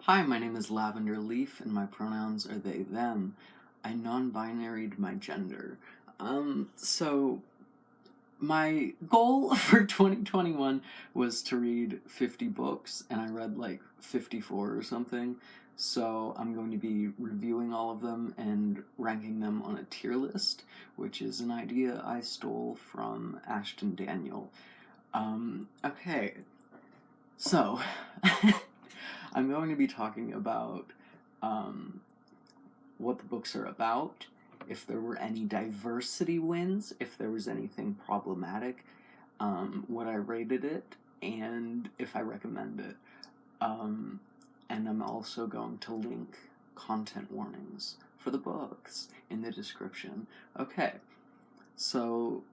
Hi, my name is Lavender Leaf, and my pronouns are they, them. I non-binaried my gender. So my goal for 2021 was to read 50 books, and I read like 54 or something. So I'm going to be reviewing all of them and ranking them on a tier list, which is an idea I stole from Ashton Daniel. Okay, so I'm going to be talking about um, what the books are about, if there were any diversity wins, if there was anything problematic, what I rated it, and if I recommend it. Um, and I'm also going to link content warnings for the books in the description. Okay, so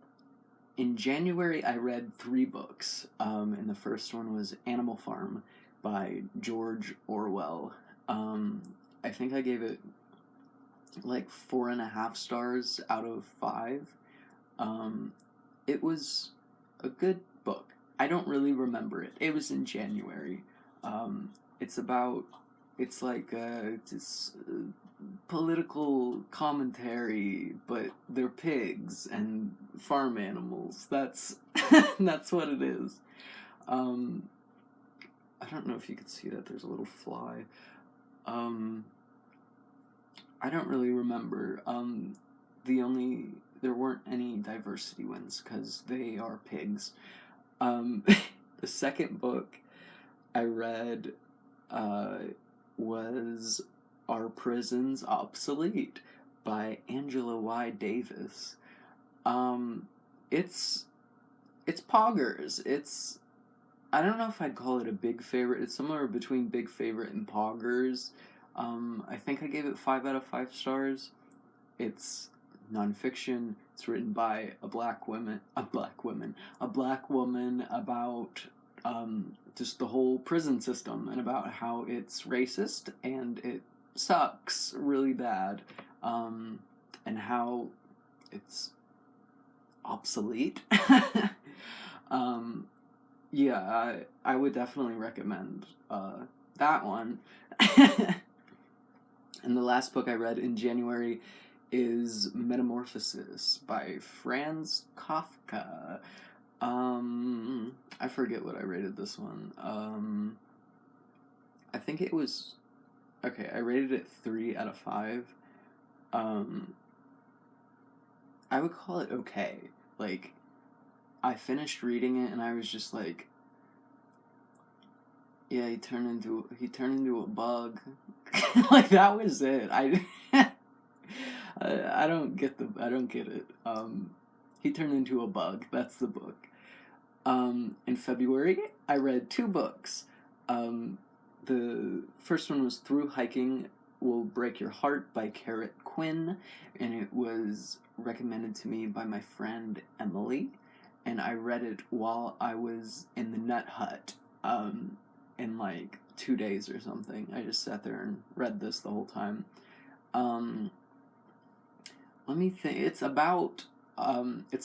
in January, I read 3 books, and the first one was Animal Farm by George Orwell. I think I gave it like 4.5 stars out of 5. Um, it was a good book. I don't really remember it. It was in January. Um, it's about, it's like it's political commentary, but they're pigs and farm animals. That's that's what it is. Um, I don't know if you could see that. There's a little fly. Um, I don't really remember. There weren't any diversity wins because they are pigs. Um, the second book I read uh, was Are Prisons Obsolete by Angela Y. Davis. Um, it's it's poggers. I don't know if I'd call it a big favorite. It's somewhere between big favorite and poggers. I think I gave it 5 out of 5 stars. It's nonfiction. It's written by a black woman about just the whole prison system and about how it's racist and it sucks really bad, and how it's obsolete. um, yeah, I would definitely recommend that one. And the last book I read in January is Metamorphosis by Franz Kafka. I forget what I rated this one. I think it was okay. I rated it 3 out of 5. Um, I would call it okay. Like, I finished reading it and I was just like, yeah, he turned into a bug. Like, that was it. I don't get it. He turned into a bug. That's the book. In February, I read 2 books. The first one was Through Hiking Will Break Your Heart by Carrot Quinn, and it was recommended to me by my friend Emily, and I read it while I was in the Nut Hut, in like 2 days or something. I just sat there and read this the whole time. Um, Let me think. It's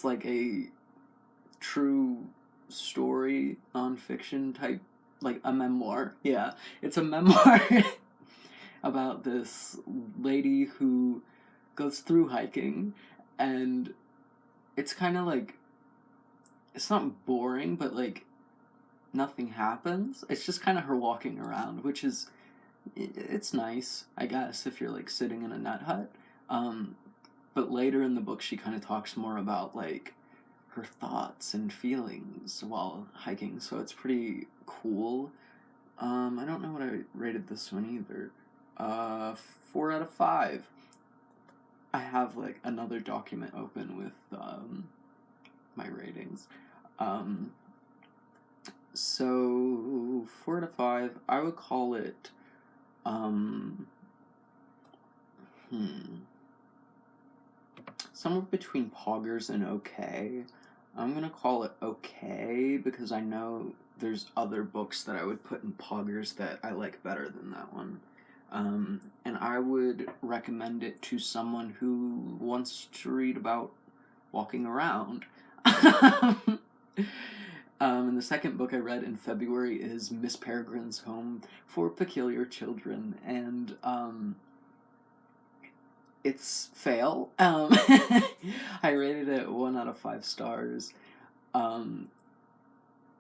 like a true story, nonfiction type, like a memoir. Yeah, it's a memoir about this lady who goes through hiking, and it's kind of like, it's not boring, but like nothing happens. It's just kind of her walking around, which is, it's nice, I guess, if you're like sitting in a nut hut. Um, but later in the book, she kind of talks more about like her thoughts and feelings while hiking, so it's pretty cool. I don't know what I rated this one either. 4 out of 5. I have like another document open with my ratings. Um, so 4 out of 5. I would call it um, somewhere between poggers and okay. I'm gonna call it okay because I know there's other books that I would put in poggers that I like better than that one. And I would recommend it to someone who wants to read about walking around. And the second book I read in February is Miss Peregrine's Home for Peculiar Children, and it's fail. I rated it 1 out of 5 stars. Um,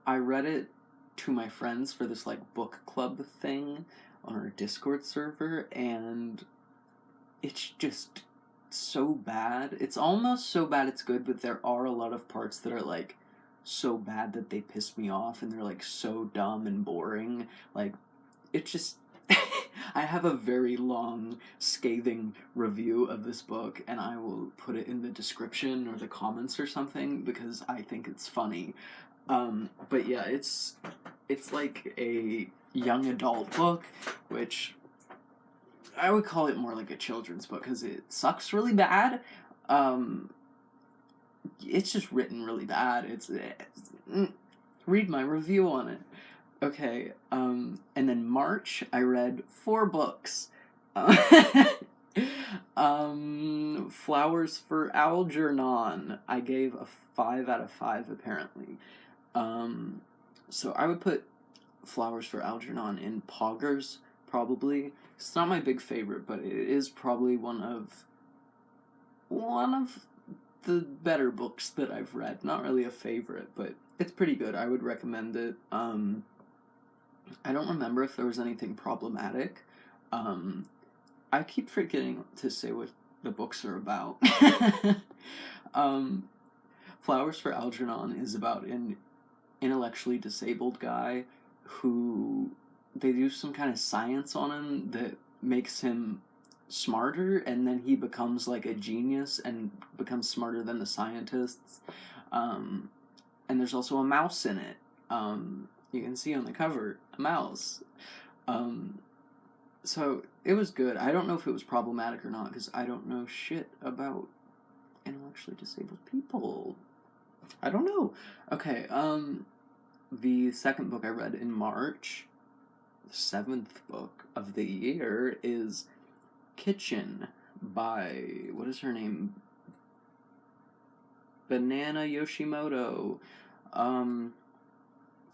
I read it to my friends for this like book club thing on our Discord server, and it's just so bad. It's almost so bad it's good, but there are a lot of parts that are like so bad that they piss me off, and they're like so dumb and boring. Like, it just I have a very long scathing review of this book, and I will put it in the description or the comments or something because I think it's funny. But yeah, it's like a young adult book, which I would call it more like a children's book because it sucks really bad. Um, it's just written really bad. Read my review on it. Okay, and then March, I read 4 books. Flowers for Algernon, I gave a 5 out of 5, apparently. So I would put Flowers for Algernon in Poggers, probably. It's not my big favorite, but it is probably one of the better books that I've read. Not really a favorite, but it's pretty good. I would recommend it. I don't remember if there was anything problematic. I keep forgetting to say what the books are about. Flowers for Algernon is about an intellectually disabled guy who they do some kind of science on him that makes him smarter, and then he becomes like a genius and becomes smarter than the scientists. And there's also a mouse in it. You can see on the cover a mouse. So it was good. I don't know if it was problematic or not because I don't know shit about intellectually disabled people. I don't know. Okay, the second book I read in March, the 7th book of the year, is Kitchen by, what is her name? Banana Yoshimoto.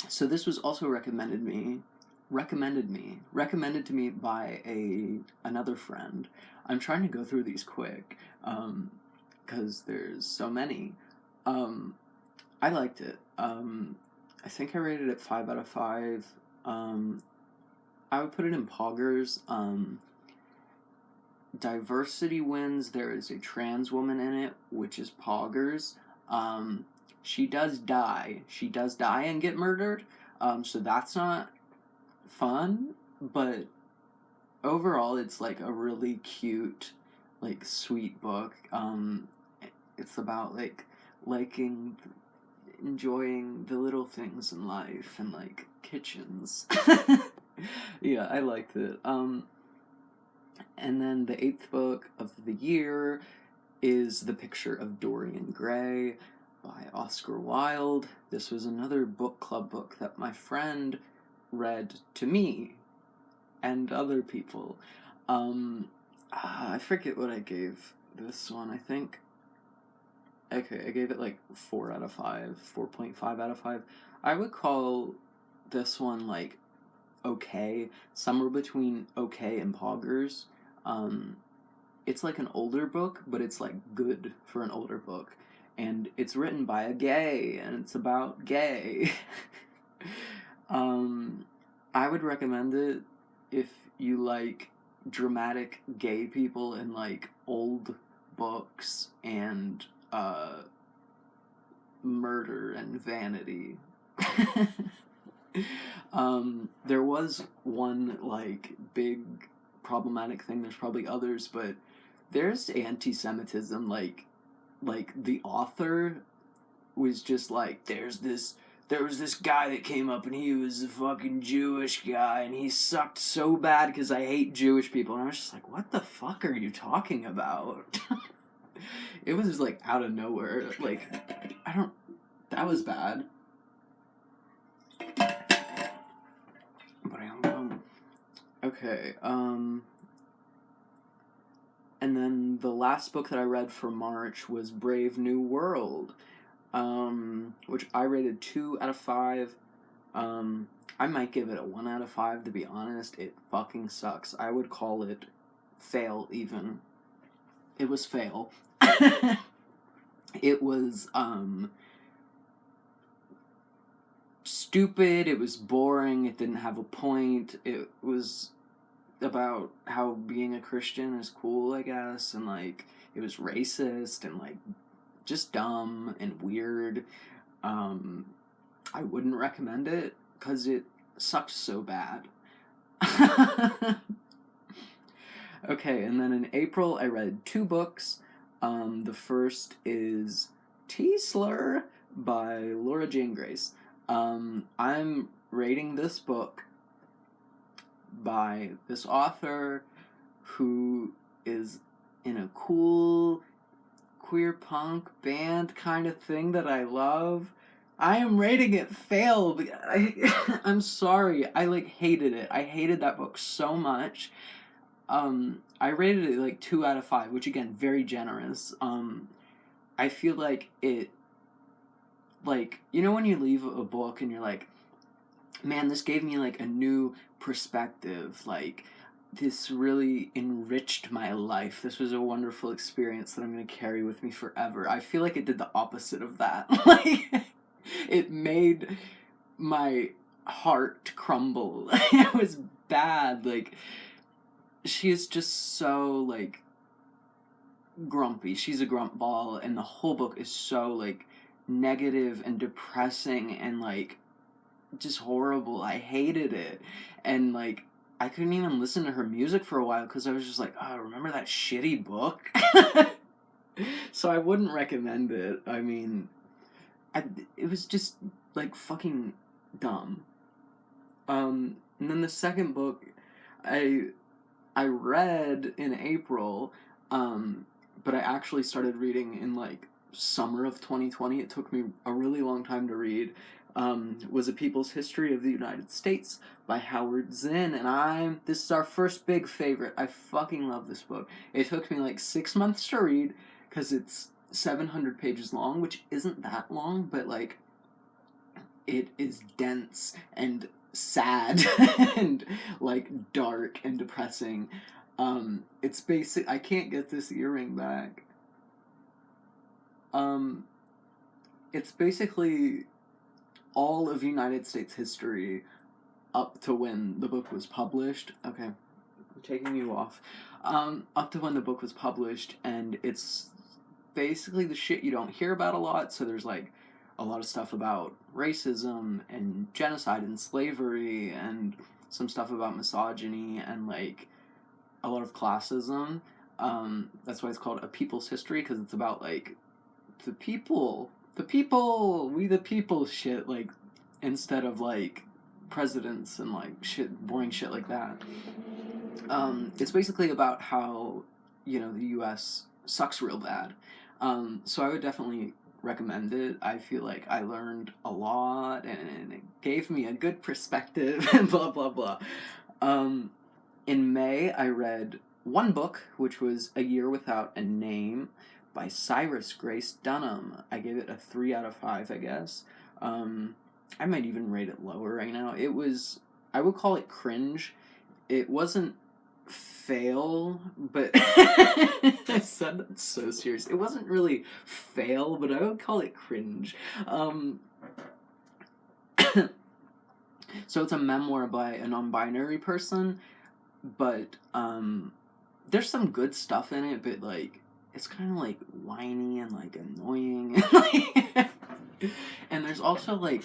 So this was also recommended to me by another friend. I'm trying to go through these quick, because there's so many. I liked it. I think I rated it 5 out of 5. I would put it in Poggers. Diversity wins. There is a trans woman in it, which is Poggers. She does die. She does die and get murdered. So that's not fun, but overall it's like a really cute, like, sweet book. It's about like enjoying the little things in life and like kitchens. Yeah, I liked it. And then the 8th book of the year is The Picture of Dorian Gray by Oscar Wilde. This was another book club book that my friend read to me and other people. I forget what I gave this one. I think, okay, I gave it like 4 out of 5, 4.5 out of 5. I would call this one like okay, somewhere between okay and Poggers. It's like an older book, but it's like good for an older book, and it's written by a gay, and it's about gay. I would recommend it if you like dramatic gay people in like old books and murder and vanity. There was one like big problematic thing. There's probably others, but there's anti-Semitism. Like the author was just like, there was this guy that came up and he was a fucking Jewish guy and he sucked so bad because I hate Jewish people. And I was just like, what the fuck are you talking about? It was just like out of nowhere. Like, that was bad. But I don't know. Okay, and then the last book that I read for March was Brave New World. which I rated 2 out of 5. I might give it a 1 out of 5, to be honest. It fucking sucks. I would call it fail, even. It was fail. It was, stupid, it was boring, it didn't have a point, it was about how being a Christian is cool, I guess, and, like, it was racist, and, like, just dumb and weird. I wouldn't recommend it, because it sucks so bad. Okay, and then in April, I read 2 books. The first is T-Slur by Laura Jane Grace. I'm rating this book by this author who is in a cool queer punk band kind of thing that I love. I am rating it fail. I'm sorry. I, like, hated it. I hated that book so much. I rated it, like, 2 out of 5, which, again, very generous. I feel like it, like, you know when you leave a book and you're like, man, this gave me, like, a new perspective, like, this really enriched my life. This was a wonderful experience that I'm going to carry with me forever. I feel like it did the opposite of that. Like, it made my heart crumble. It was bad. Like, she is just so, like, grumpy. She's a grump ball, and the whole book is so, like, negative and depressing and, like, just horrible. I hated it. And, like, I couldn't even listen to her music for a while because I was just like, oh, remember that shitty book? So I wouldn't recommend it. I mean, it was just, like, fucking dumb. And then the second book I read in April, but I actually started reading in, like, summer of 2020. It took me a really long time to read. Was A People's History of the United States by Howard Zinn, and this is our first big favorite. I fucking love this book. It took me, like, 6 months to read, because it's 700 pages long, which isn't that long, but, like, it is dense and sad and, like, dark and depressing. It's basic. I can't get this earring back. It's basically all of United States history up to when the book was published. Okay, I'm taking you off. Up to when the book was published, and it's basically the shit you don't hear about a lot. So there's, like, a lot of stuff about racism and genocide and slavery, and some stuff about misogyny and, like, a lot of classism. That's why it's called A People's History, because it's about, like, the people, we the people shit, like, instead of, like, presidents and, like, shit, boring shit like that. It's basically about how, you know, the U.S. sucks real bad. So I would definitely recommend it. I feel like I learned a lot, and it gave me a good perspective, and blah, blah, blah. In May, I read one book, which was A Year Without a Name by Cyrus Grace Dunham. I gave it a 3 out of 5, I guess. I might even rate it lower right now. I would call it cringe. It wasn't fail, but I said that so serious. It wasn't really fail, but I would call it cringe. So it's a memoir by a non-binary person, but there's some good stuff in it, but, like, it's kind of, like, whiny and, like, annoying, and, like, and there's also, like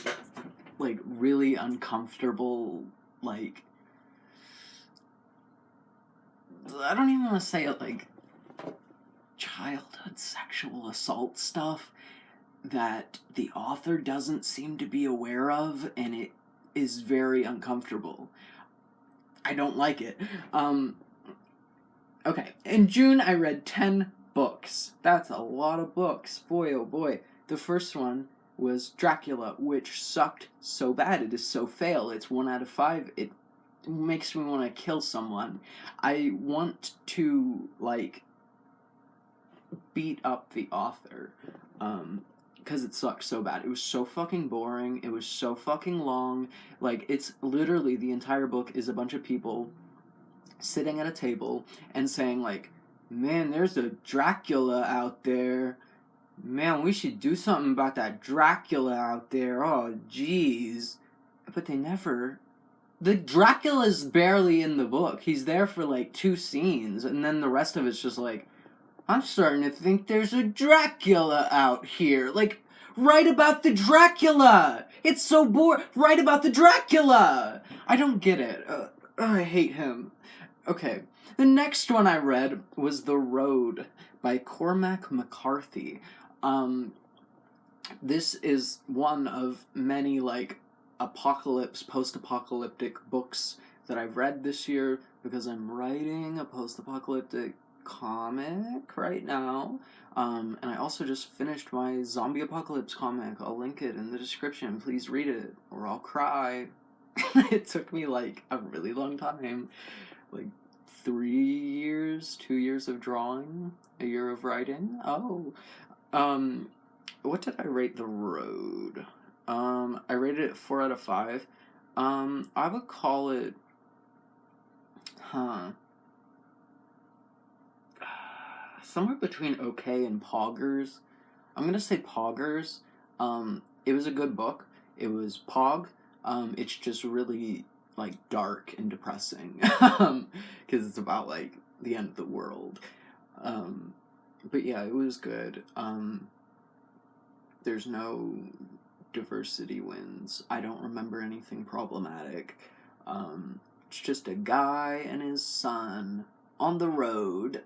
really uncomfortable, like, I don't even want to say it, like, childhood sexual assault stuff that the author doesn't seem to be aware of, and it is very uncomfortable. I don't like it. Okay, in June I read 10 books. That's a lot of books. Boy, oh boy. The first one was Dracula, which sucked so bad. It is so fail. It's 1 out of 5. It makes me want to kill someone. I want to, like, beat up the author. because it sucked so bad. It was so fucking boring. It was so fucking long. Like, it's literally, the entire book is a bunch of people sitting at a table and saying, like, man, there's a Dracula out there. Man, we should do something about that Dracula out there. Oh, jeez. But they never... The Dracula's barely in the book. He's there for, like, 2 scenes, and then the rest of it's just like, I'm starting to think there's a Dracula out here. Like, write about the Dracula! It's so boring. Write about the Dracula! I don't get it. I hate him. Okay, the next one I read was The Road by Cormac McCarthy. This is one of many, like, post-apocalyptic books that I've read this year, because I'm writing a post-apocalyptic comic right now. And I also just finished my zombie apocalypse comic. I'll link it in the description. Please read it, or I'll cry. It took me, like, a really long time. Like, 3 years, 2 years of drawing, a year of writing. What did I rate The Road? I rated it 4 out of 5. I would call it, somewhere between okay and poggers. I'm gonna say poggers. It was a good book. It was pog. It's just really, like, dark and depressing. Because it's about, like, the end of the world. But yeah, it was good. There's no diversity wins. I don't remember anything problematic. It's just a guy and his son on the road.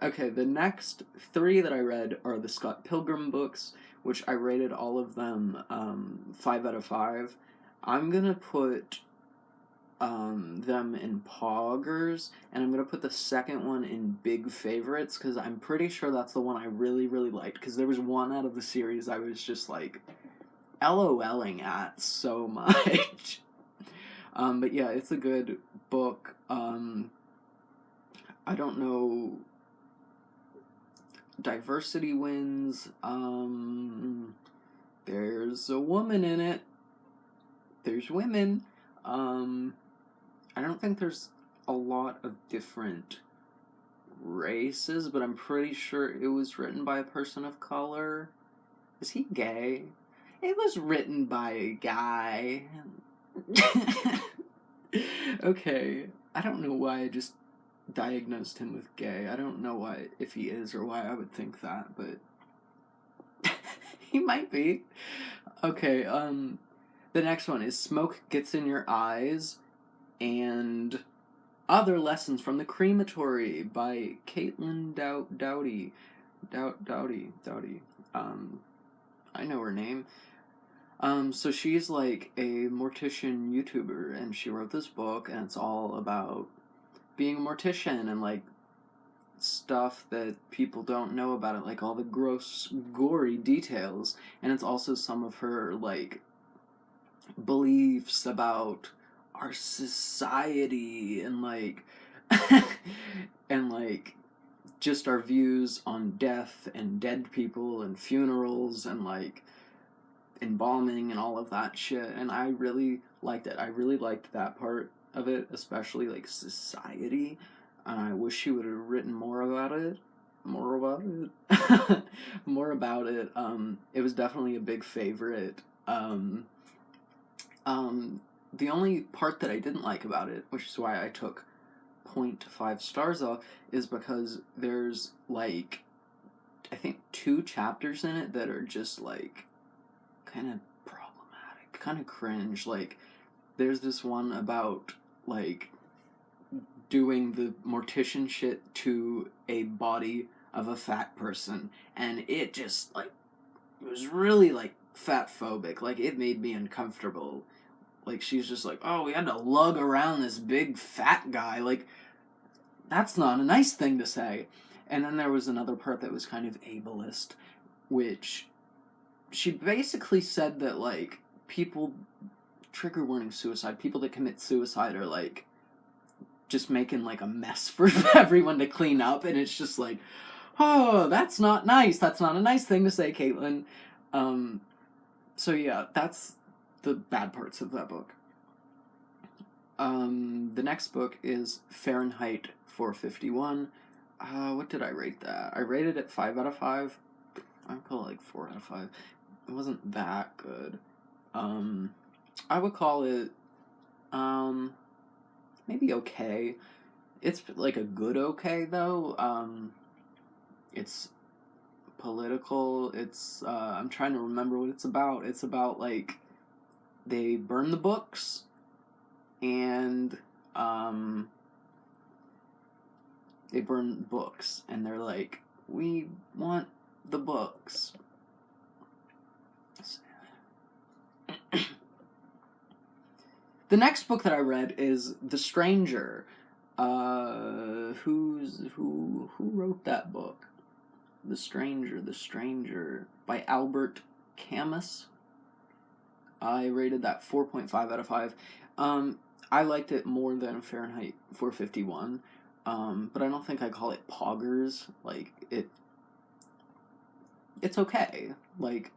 Okay, the next 3 that I read are the Scott Pilgrim books, which I rated all of them 5 out of 5. I'm gonna put them in poggers, and I'm gonna put the second one in big favorites, because I'm pretty sure that's the one I really, really liked, because there was one out of the series I was just, like, LOLing at so much. But yeah, it's a good book. I don't know... Diversity wins. There's a woman in it. There's women. I don't think there's a lot of different races, but I'm pretty sure it was written by a person of color. Is he gay? It was written by a guy. Okay, I don't know why I just diagnosed him with gay. I don't know why, if he is, or why I would think that, but he might be. Okay, the next one is Smoke Gets in Your Eyes and Other Lessons from the Crematory by Caitlin Doughty. Doughty. I know her name. So she's, like, a mortician YouTuber, and she wrote this book, and it's all about being a mortician and, like, stuff that people don't know about it, like all the gross, gory details. And it's also some of her, like, beliefs about our society and, like, and, like, just our views on death and dead people and funerals and, like, embalming and all of that shit. And I really liked it. I really liked that part of it, especially, like, society. And I wish she would have written more about it. It was definitely a big favorite. The only part that I didn't like about it, which is why I took 0.5 stars off, is because there's, like, I think 2 chapters in it that are just, like, kind of problematic, kind of cringe. Like, there's this one about, like, doing the mortician shit to a body of a fat person, and it just, like, it was really, like, fat phobic. Like, it made me uncomfortable. Like, she's just like, oh, we had to lug around this big fat guy. Like, that's not a nice thing to say. And then there was another part that was kind of ableist, which she basically said that, like, people, trigger warning suicide, people that commit suicide are, like, just making, like, a mess for everyone to clean up, and it's just like, Oh, that's not nice. That's not a nice thing to say, Caitlin. Um, so yeah, that's the bad parts of that book. The next book is Fahrenheit 451. What did I rate that? I rated it 5 out of 5. I would call it like 4 out of 5. It wasn't that good. I would call it, maybe okay. It's like a good okay, though. It's political. It's, I'm trying to remember what it's about. It's about, like, they burn the books, and, they burn books, and they're like, we want the books. The next book that I read is The Stranger. Who wrote that book? The Stranger by Albert Camus. I rated that 4.5 out of 5. I liked it more than Fahrenheit 451. But I don't think I call it poggers. Like, it's okay. Like,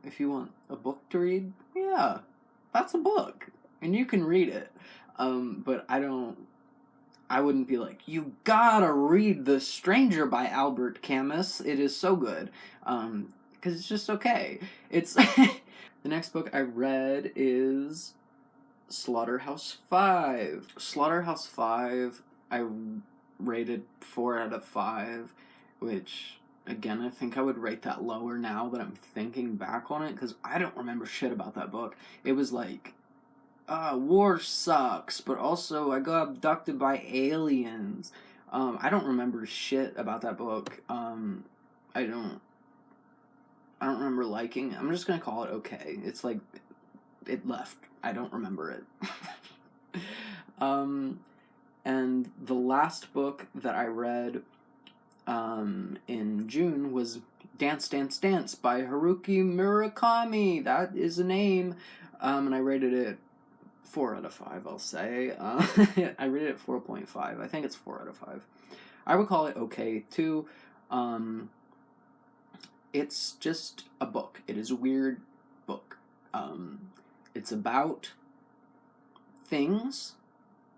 if you want a book to read, yeah, that's a book. And you can read it. But I wouldn't be like, you gotta read The Stranger by Albert Camus. It is so good. Because it's just okay. It's the next book I read is Slaughterhouse-Five. Slaughterhouse-Five, I rated 4 out of 5, which, again, I think I would rate that lower now that I'm thinking back on it, because I don't remember shit about that book. It was like, war sucks, but also I got abducted by aliens. I don't remember shit about that book. I don't remember liking it. I'm just gonna call it okay. It's like, it left. I don't remember it. And the last book that I read, in June was Dance, Dance, Dance by Haruki Murakami. That is a name. And I rated it 4 out of 5, I'll say. I rated it 4.5. I think it's 4 out of 5. I would call it okay, too. It's just a book. It is a weird book. It's about things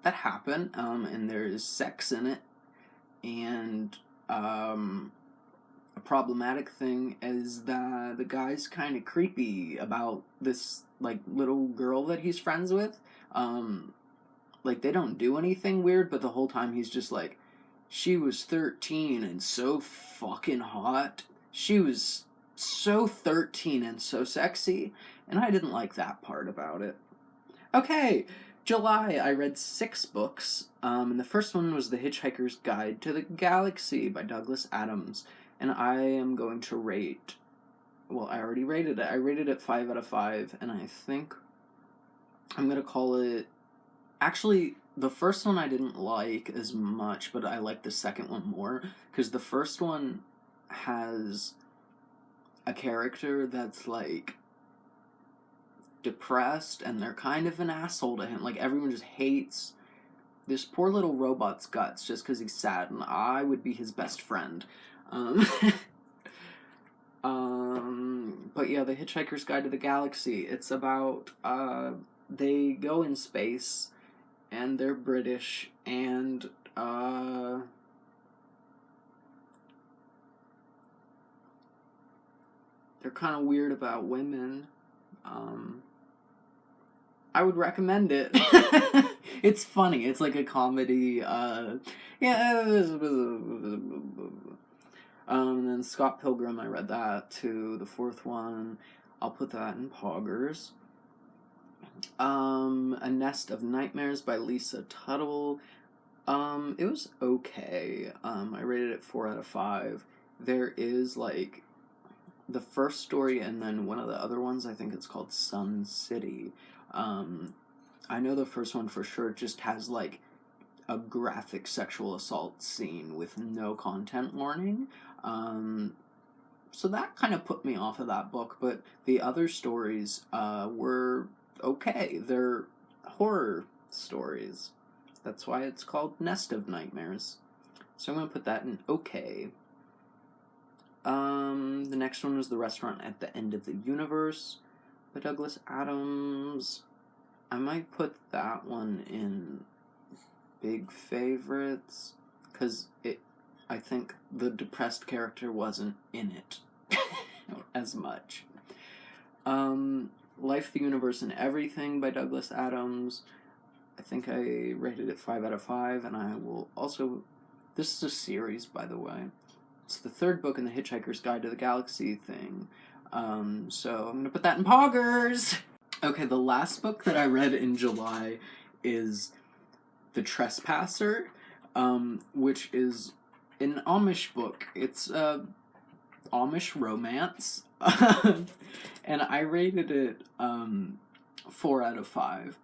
that happen, and there's sex in it, and, a problematic thing is that the guy's kind of creepy about this, like, little girl that he's friends with. Like, they don't do anything weird, but the whole time he's just like, she was 13 and so fucking hot. She was so 13 and so sexy, and I didn't like that part about it. Okay, July, I read 6 books, and the first one was The Hitchhiker's Guide to the Galaxy by Douglas Adams, and I am going to rate, well, I already rated it. I rated it 5 out of 5, and I think I'm going to call it, actually, the first one I didn't like as much, but I like the second one more, because the first one has a character that's, like, depressed, and they're kind of an asshole to him. Like, everyone just hates this poor little robot's guts just because he's sad, and I would be his best friend. But yeah, The Hitchhiker's Guide to the Galaxy. It's about, they go in space, and they're British, and, they're kind of weird about women. I would recommend it. It's funny. It's like a comedy. Yeah. And then Scott Pilgrim, I read that too. The fourth one, I'll put that in poggers. A Nest of Nightmares by Lisa Tuttle. It was okay. I rated it 4 out of 5. There is, like, the first story and then one of the other ones, I think it's called Sun City. I know the first one for sure just has, like, a graphic sexual assault scene with no content warning. So that kind of put me off of that book, but the other stories were okay. They're horror stories. That's why it's called Nest of Nightmares. So I'm going to put that in okay. The next one was The Restaurant at the End of the Universe by Douglas Adams. I might put that one in big favorites, because I think the depressed character wasn't in it as much. Life, the Universe, and Everything by Douglas Adams. I think I rated it 5 out of 5, and I will also... This is a series, by the way. It's the third book in the Hitchhiker's Guide to the Galaxy thing. So I'm going to put that in Poggers! Okay, the last book that I read in July is The Trespasser, which is an Amish book. It's a Amish romance. And I rated it 4 out of 5.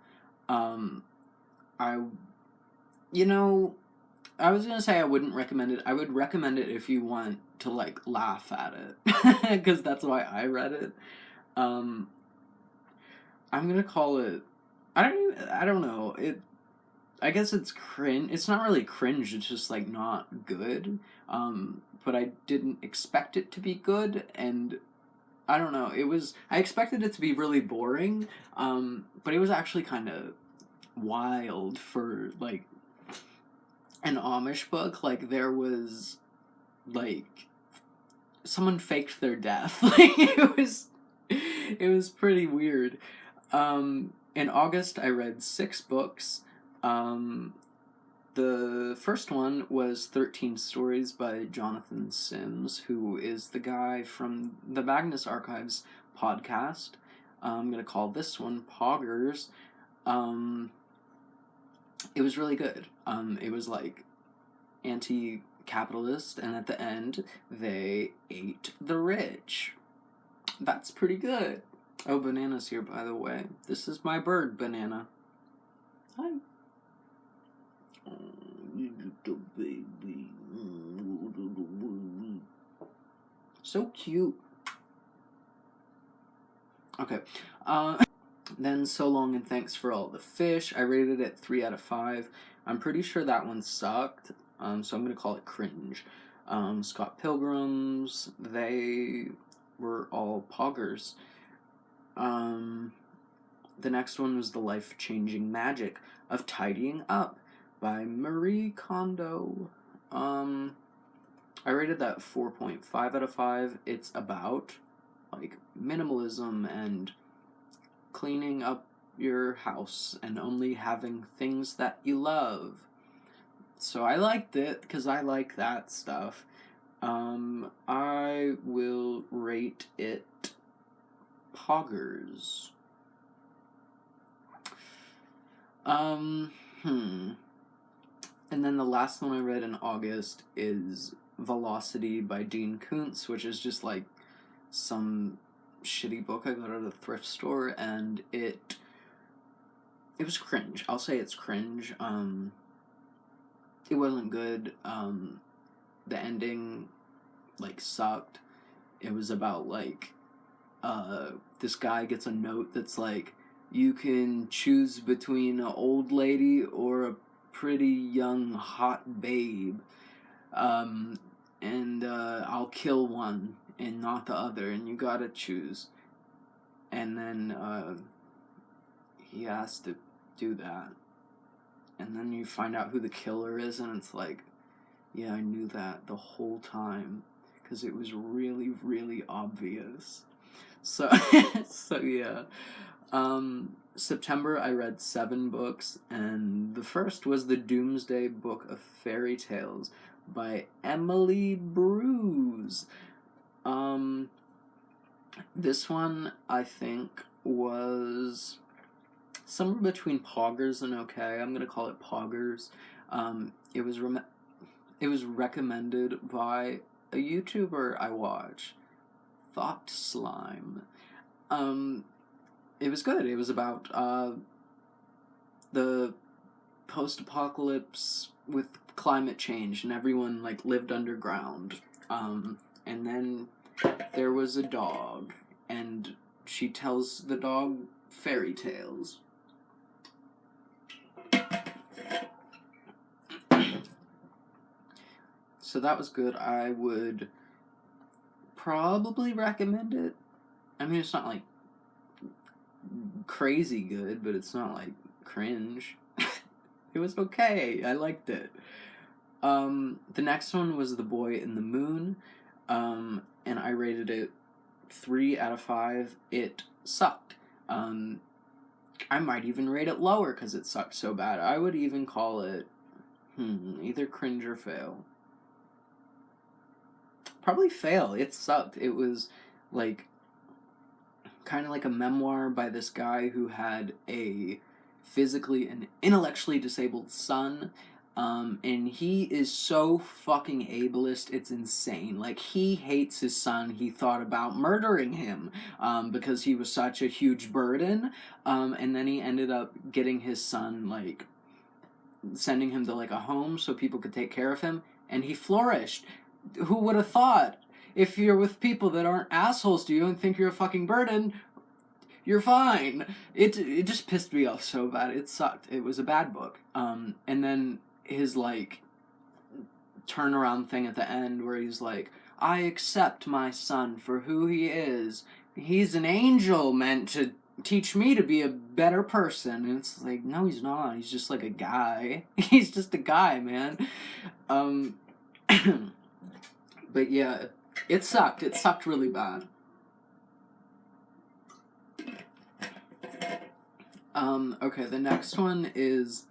I was gonna say I wouldn't recommend it. I would recommend it if you want to, like, laugh at it. Because that's why I read it. I'm gonna call it... I don't know. I guess it's cringe. It's not really cringe, it's just, like, not good. But I didn't expect it to be good, and... I don't know, I expected it to be really boring, but it was actually kind of wild for, like, an Amish book. Like, there was, like, someone faked their death. Like, it was pretty weird. In August, I read 6 books. The first one was 13 Stories by Jonathan Sims, who is the guy from the Magnus Archives podcast. I'm going to call this one Poggers. It was really good. It was, like, anti-capitalist, and at the end, they ate the rich. That's pretty good. Oh, Banana's here, by the way. This is my bird, Banana. Hi. Little baby. So cute. Okay. Then So Long and Thanks for All the Fish. I rated it 3 out of 5. I'm pretty sure that one sucked. So I'm going to call it cringe. Scott Pilgrim's. They were all Poggers. The next one was The Life-Changing Magic of Tidying Up by Marie Kondo. I rated that 4.5 out of 5. It's about, like, minimalism and cleaning up your house and only having things that you love. So I liked it, because I like that stuff. I will rate it Poggers. And then the last one I read in August is Velocity by Dean Koontz, which is just, like, some shitty book I got at a thrift store, and it was cringe. I'll say it's cringe. It wasn't good. The ending, like, sucked. It was about, like, this guy gets a note that's like, you can choose between an old lady or a pretty young hot babe, and I'll kill one and not the other, and you gotta choose. And then he has to do that, and then you find out who the killer is, and it's like, yeah, I knew that the whole time, because it was really, really obvious. So yeah. September, I read 7 books, and the first was The Doomsday Book of Fairy Tales by Emily Bruce. This one, I think, was somewhere between Poggers and okay. I'm gonna call it Poggers. It was recommended by a YouTuber I watch, Thought Slime. It was good. It was about the post-apocalypse with climate change, and everyone, like, lived underground. And then there was a dog, and she tells the dog fairy tales. So that was good. I would probably recommend it. I mean, it's not like crazy good, but it's not like cringe. It was okay. I liked it. The next one was The Boy in the Moon, and I rated it 3 out of 5. It sucked. I might even rate it lower because it sucked so bad. I would even call it either cringe or fail. Probably fail. It sucked. It was like kind of like a memoir by this guy who had a physically and intellectually disabled son. And he is so fucking ableist, it's insane. Like, he hates his son. He thought about murdering him, because he was such a huge burden. And then he ended up getting his son, like, sending him to, like, a home so people could take care of him, and he flourished. Who would have thought? If you're with people that aren't assholes to you and think you're a fucking burden, you're fine. It just pissed me off so bad. It sucked. It was a bad book. And then his, like, turnaround thing at the end where he's like, I accept my son for who he is. He's an angel meant to teach me to be a better person. And it's like, no, he's not. He's just like a guy. He's just a guy, man. But yeah, it sucked. It sucked really bad. Okay, the next one is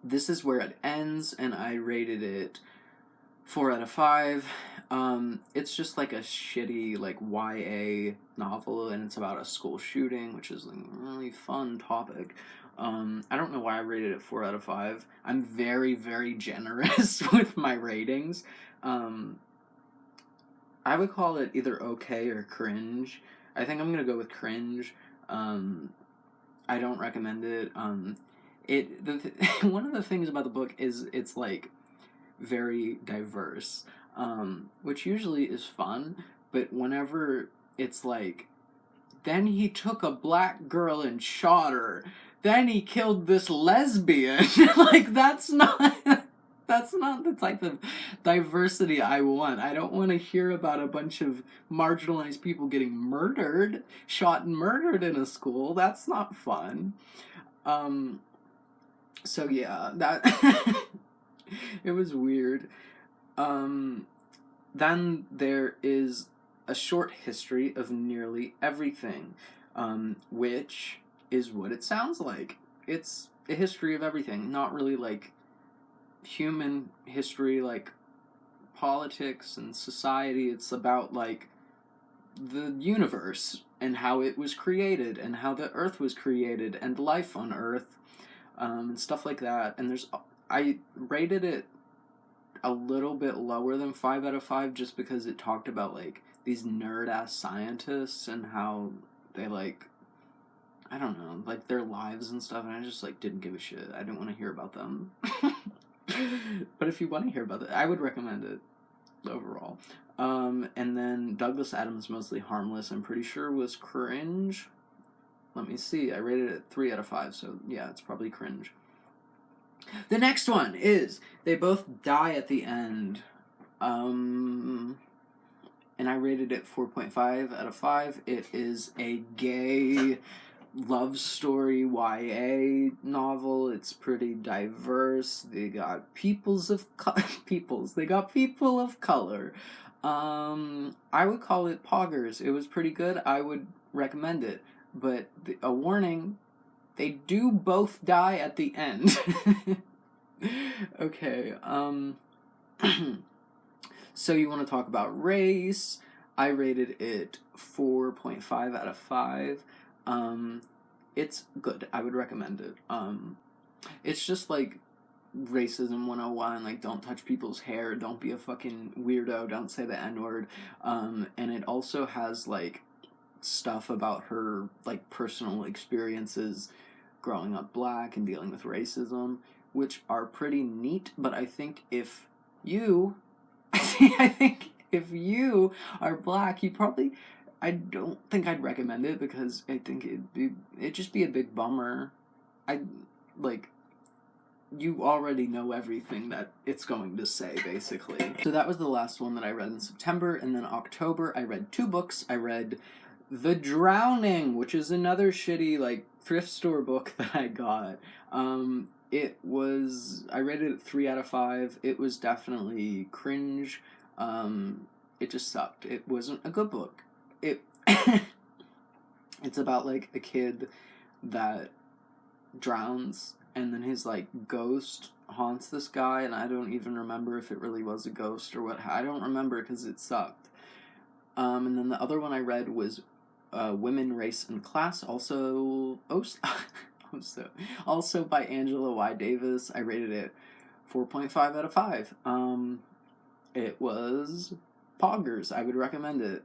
This Is Where It Ends, and I rated it 4 out of 5. It's just like a shitty, like, YA novel, and it's about a school shooting, which is like a really fun topic. I don't know why I rated it 4 out of 5. I'm very, very generous with my ratings. I would call it either okay or cringe. I think I'm gonna go with cringe. I don't recommend it. One of the things about the book is it's like very diverse, which usually is fun, but whenever it's like, then he took a black girl and shot her, then he killed this lesbian, like, that's not the type of diversity I want. I don't want to hear about a bunch of marginalized people getting murdered, shot and murdered in a school. That's not fun. So yeah, that it was weird. Then there is A Short History of Nearly Everything, which is what it sounds like. It's a history of everything, not really like human history, like politics and society. It's about like the universe and how it was created and how the earth was created and life on earth, and stuff like that. And I rated it a little bit lower than 5 out of 5 just because it talked about like these nerd ass scientists and how they, like, I don't know, like their lives and stuff, and I just like didn't give a shit. I didn't want to hear about them. But if you want to hear about it, I would recommend it overall. And then Douglas Adams' Mostly Harmless, I'm pretty sure was cringe. Let me see. I rated it 3 out of 5, so yeah, it's probably cringe. The next one is They Both Die at the End. And I rated it 4.5 out of 5. It is a gay love story YA novel. It's pretty diverse. They got They got people of color. I would call it poggers. It was pretty good. I would recommend it. But a warning, they do both die at the end. Okay, so you want to talk about race. I rated it 4.5 out of 5. It's good. I would recommend it. It's just like racism 101, like, don't touch people's hair, don't be a fucking weirdo, don't say the N-word. And it also has like stuff about her like personal experiences growing up black and dealing with racism, which are pretty neat. But I think if you are black, I don't think I'd recommend it, because I think it'd just be a big bummer. you already know everything that it's going to say, basically. So that was the last one that I read in September, and then October I read 2 books. I read The Drowning, which is another shitty, like, thrift store book that I got. I rated it 3 out of 5. It was definitely cringe. It just sucked. It wasn't a good book. It's about, like, a kid that drowns, and then his, like, ghost haunts this guy, and I don't even remember if it really was a ghost or what. I don't remember because it sucked. And then the other one I read was Women, Race, and Class, also by Angela Y. Davis. I rated it 4.5 out of 5. It was poggers. I would recommend it.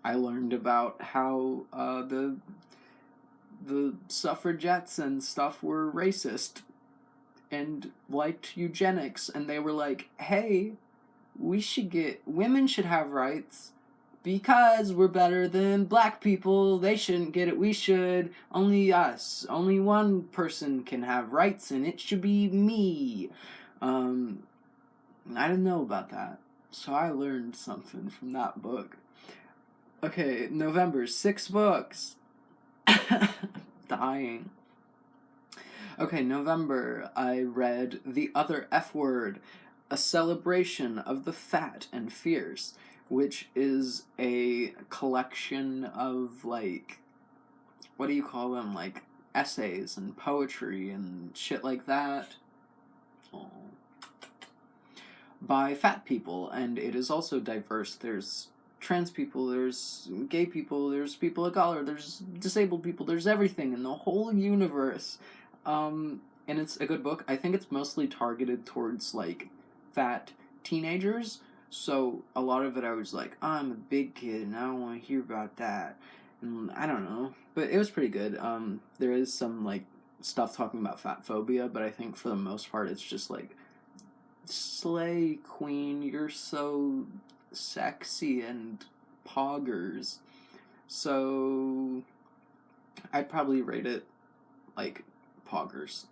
I learned about how the suffragettes and stuff were racist and liked eugenics, and they were like, hey, women should have rights because we're better than black people. They shouldn't get it, we should. Only us. Only one person can have rights, and it should be me. I didn't know about that, so I learned something from that book. Okay, November, 6 books. Dying. Okay, November, I read The Other F Word, A Celebration of the Fat and Fierce, which is a collection of, like, what do you call them? Like, essays and poetry and shit like that. Oh. By fat people, and it is also diverse. There's trans people, there's gay people, there's people of color, there's disabled people, there's everything in the whole universe. And it's a good book. I think it's mostly targeted towards, like, fat teenagers, so a lot of it I was like, I'm a big kid and I don't want to hear about that. And I don't know, but it was pretty good. There is some, like, stuff talking about fat phobia, but I think for the most part it's just like, slay queen, you're so sexy and poggers. So I'd probably rate it like poggers.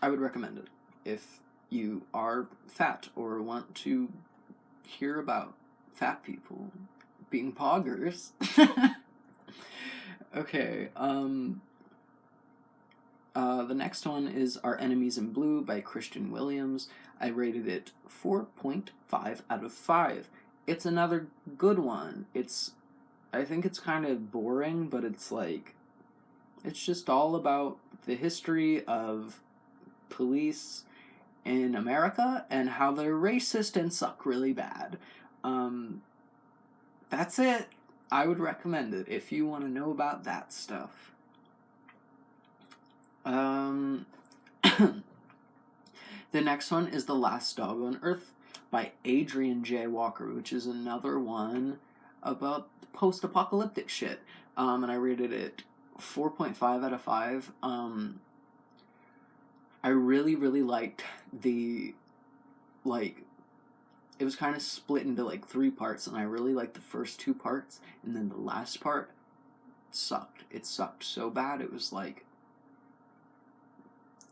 I would recommend it if you are fat or want to hear about fat people being poggers. Okay, the next one is Our Enemies in Blue by Christian Williams. I rated it 4.5 out of 5. It's another good one. I think it's kind of boring, but it's like, it's just all about the history of police in America and how they're racist and suck really bad. That's it. I would recommend it if you want to know about that stuff. The next one is The Last Dog on Earth by Adrian J. Walker, which is another one about post-apocalyptic shit. And I rated it 4.5 out of 5. I really, really liked it was kind of split into, like, 3 parts, and I really liked the first 2 parts, and then the last part sucked. It sucked so bad, it was like,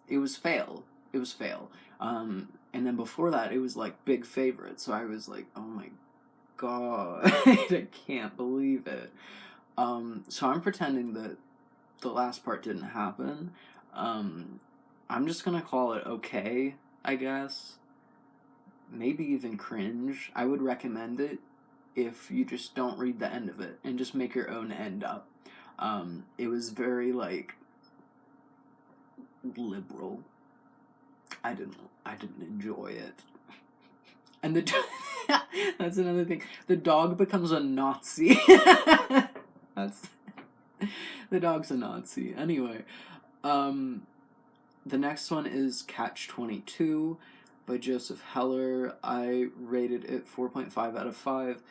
it was fail. And then before that, it was, like, big favorite, so I was like, oh my god, I can't believe it. So I'm pretending that the last part didn't happen. I'm just gonna call it okay, I guess. Maybe even cringe. I would recommend it if you just don't read the end of it and just make your own end up. It was very, like, liberal. I didn't enjoy it. And that's another thing. The dog becomes a Nazi. The dog's a Nazi. Anyway, the next one is Catch-22 by Joseph Heller. I rated it 4.5 out of 5.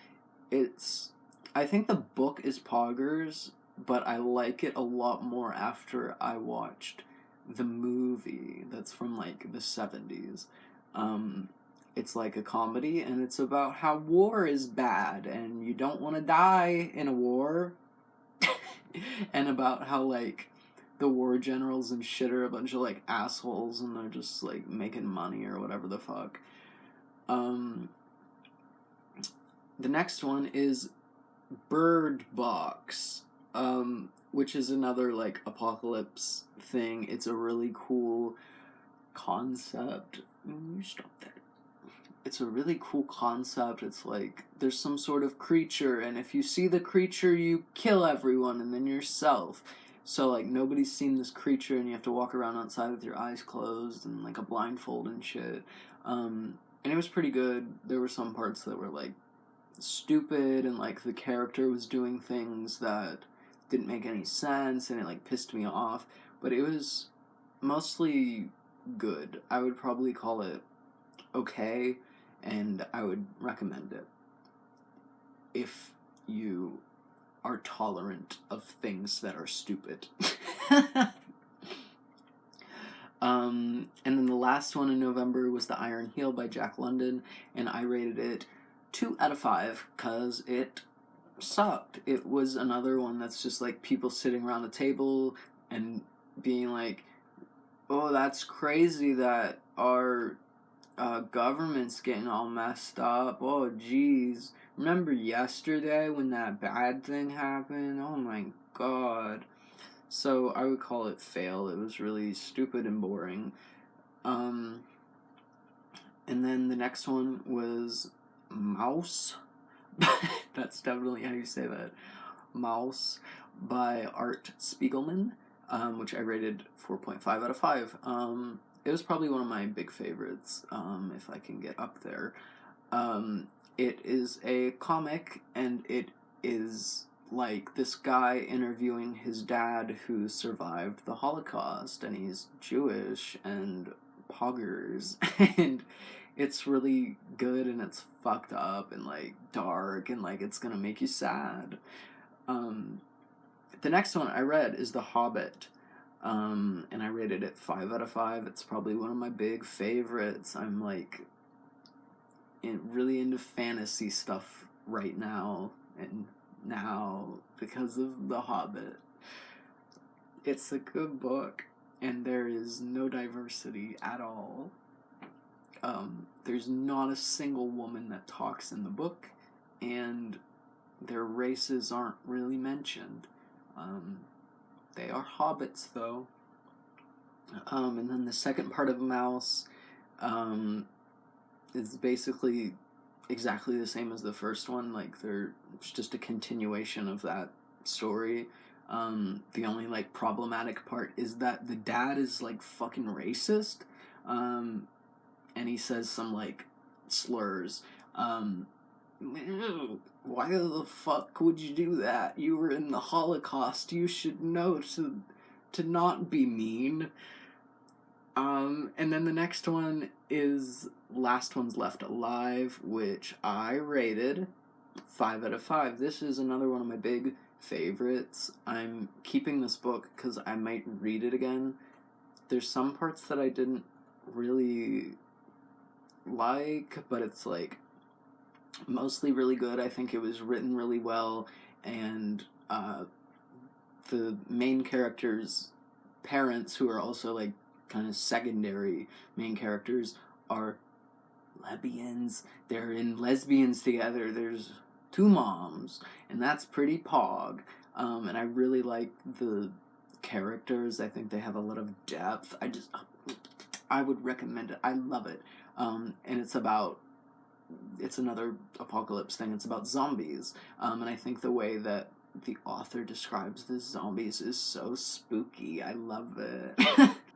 I think the book is poggers, but I like it a lot more after I watched the movie that's from, like, the 70s. It's like a comedy, and it's about how war is bad, and you don't want to die in a war. And about how, like, the war generals and shit are a bunch of, like, assholes, and they're just, like, making money or whatever the fuck. The next one is Bird Box, which is another, like, apocalypse thing. It's a really cool concept. Stop that. It's a really cool concept. It's like there's some sort of creature, and if you see the creature, you kill everyone and then yourself. So, like, nobody's seen this creature, and you have to walk around outside with your eyes closed and, like, a blindfold and shit. And it was pretty good. There were some parts that were, like, stupid, and, like, the character was doing things that didn't make any sense, and it, like, pissed me off. But it was mostly good. I would probably call it okay, and I would recommend it if you are tolerant of things that are stupid. And then the last one in November was The Iron Heel by Jack London, and I rated it 2 out of 5 because it sucked. It was another one that's just like people sitting around a table and being like, oh, that's crazy that our government's getting all messed up. Oh, geez. Remember yesterday when that bad thing happened? Oh my god. So I would call it fail. It was really stupid and boring. And then the next one was Mouse. That's definitely how you say that. Mouse by Art Spiegelman, which I rated 4.5 out of 5. It was probably one of my big favorites, if I can get up there. It is a comic, and it is like this guy interviewing his dad who survived the Holocaust, and he's Jewish and poggers, and it's really good, and it's fucked up and, like, dark, and, like, it's gonna make you sad. The next one I read is The Hobbit, and I rated it 5 out of 5. It's probably one of my big favorites. I'm, like, really into fantasy stuff right now, because of The Hobbit. It's a good book, and there is no diversity at all. There's not a single woman that talks in the book, and their races aren't really mentioned. They are hobbits, though. And then the second part of Mouse is basically exactly the same as the first one. Like, it's just a continuation of that story. The only, like, problematic part is that the dad is, like, fucking racist. And he says some, like, slurs. Why the fuck would you do that? You were in the Holocaust. You should know to not be mean. And then the next one is Last One's Left Alive, which I rated 5 out of 5. This is another one of my big favorites. I'm keeping this book because I might read it again. There's some parts that I didn't really like, but it's, like, mostly really good. I think it was written really well, and the main character's parents, who are also, like, kind of secondary main characters, are lesbians. They're in Lesbians together. There's 2 moms, and that's pretty pog. And I really like the characters. I think they have a lot of depth. I would recommend it. I love it. And it's another apocalypse thing. It's about zombies. And I think the way that the author describes the zombies is so spooky. I love it.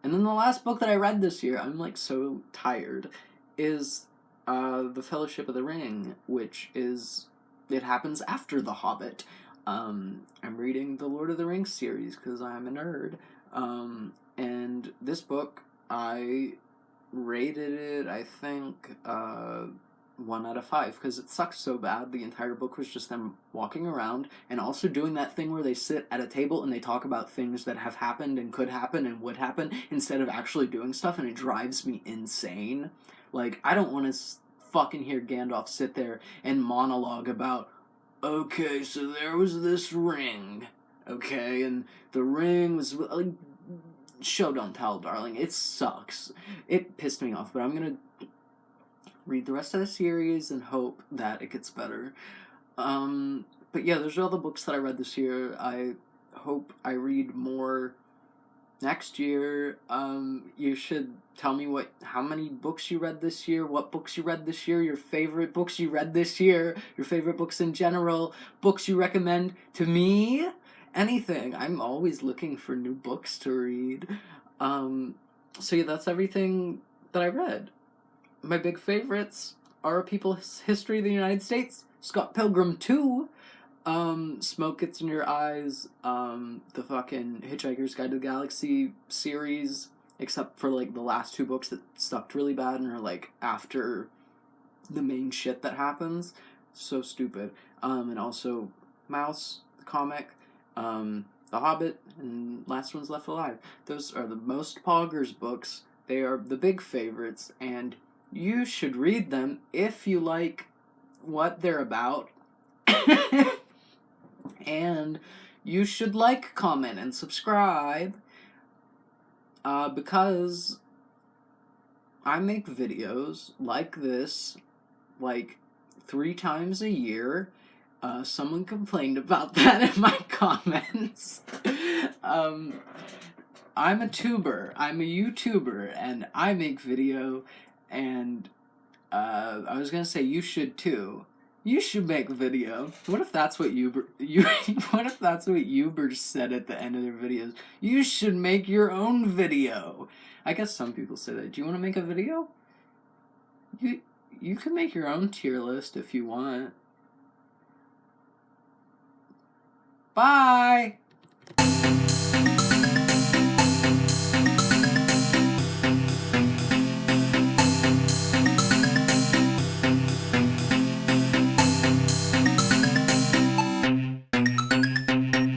And then the last book that I read this year, I'm, like, so tired, is The Fellowship of the Ring, which it happens after The Hobbit. I'm reading the Lord of the Rings series because I'm a nerd. And this book, I rated it, I think, 1 out of 5, because it sucked so bad. The entire book was just them walking around and also doing that thing where they sit at a table and they talk about things that have happened and could happen and would happen instead of actually doing stuff, and it drives me insane. Like, I don't want to fucking hear Gandalf sit there and monologue about, okay, so there was this ring, okay, and the ring was, like, Show Don't Tell, darling. It sucks. It pissed me off, but I'm gonna read the rest of the series and hope that it gets better. But yeah, those are all the books that I read this year. I hope I read more next year. You should tell me how many books you read this year, what books you read this year, your favorite books you read this year, your favorite books in general, books you recommend to me, anything. I'm always looking for new books to read. So yeah, that's everything that I read. My big favorites are A People's History of the United States, Scott Pilgrim 2, Smoke Gets in Your Eyes, the fucking Hitchhiker's Guide to the Galaxy series, except for, like, the last two books that sucked really bad and are, like, after the main shit that happens. So stupid. And also Mouse, the comic, The Hobbit, and Last One's Left Alive. Those are the most poggers books. They are the big favorites, and you should read them if you like what they're about. And you should like, comment, and subscribe, because I make videos like this, like, 3 times a year. Someone complained about that in my comments. I'm a tuber. I'm a YouTuber, and I make video, and, I was gonna say you should too. You should make a video. What if that's what what if that's what Ubers said at the end of their videos? You should make your own video. I guess some people say that. Do you want to make a video? You can make your own tier list if you want. Bye!